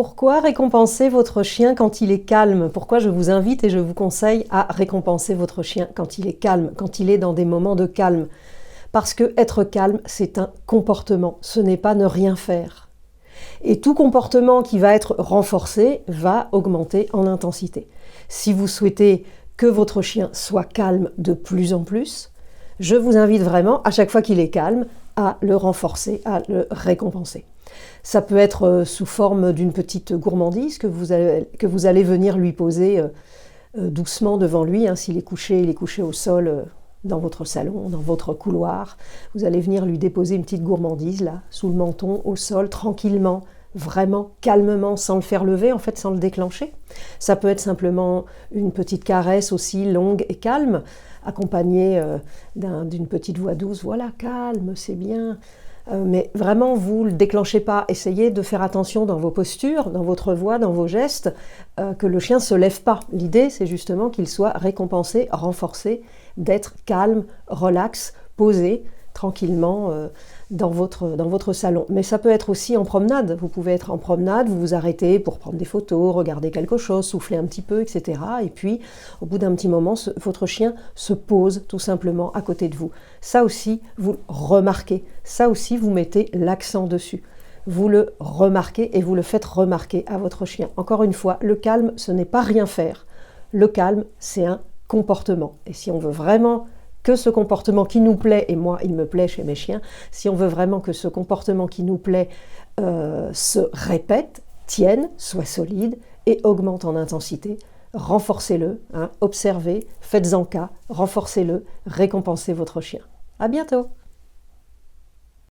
Pourquoi récompenser votre chien quand il est calme? Pourquoi je vous invite et je vous conseille à récompenser votre chien quand il est calme, quand il est dans des moments de calme? Parce que être calme, c'est un comportement, ce n'est pas ne rien faire. Et tout comportement qui va être renforcé va augmenter en intensité. Si vous souhaitez que votre chien soit calme de plus en plus, je vous invite vraiment, à chaque fois qu'il est calme, à le renforcer, à le récompenser. Ça peut être sous forme d'une petite gourmandise que vous allez venir lui poser doucement devant lui. S'il est couché au sol dans votre salon, dans votre couloir. Vous allez venir lui déposer une petite gourmandise là, sous le menton, au sol, tranquillement, vraiment calmement, sans le faire lever, en fait, sans le déclencher. Ça peut être simplement une petite caresse aussi longue et calme, accompagnée d'une petite voix douce. Voilà, calme, c'est bien. Mais vraiment, vous ne le déclenchez pas. Essayez de faire attention dans vos postures, dans votre voix, dans vos gestes, que le chien ne se lève pas. L'idée, c'est justement qu'il soit récompensé, renforcé, d'être calme, relax, posé, tranquillement dans votre salon. Mais ça peut être aussi en promenade. Vous pouvez être en promenade, vous vous arrêtez pour prendre des photos, regarder quelque chose, souffler un petit peu, etc. Et puis, au bout d'un petit moment, votre chien se pose tout simplement à côté de vous. Ça aussi, vous le remarquez. Ça aussi, vous mettez l'accent dessus. Vous le remarquez et vous le faites remarquer à votre chien. Encore une fois, le calme, ce n'est pas rien faire. Le calme, c'est un comportement. Et si on veut vraiment que ce comportement qui nous plaît, et moi il me plaît chez mes chiens, si on veut vraiment que ce comportement qui nous plaît se répète, tienne, soit solide et augmente en intensité, renforcez-le, observez, faites-en cas, renforcez-le, récompensez votre chien. À bientôt!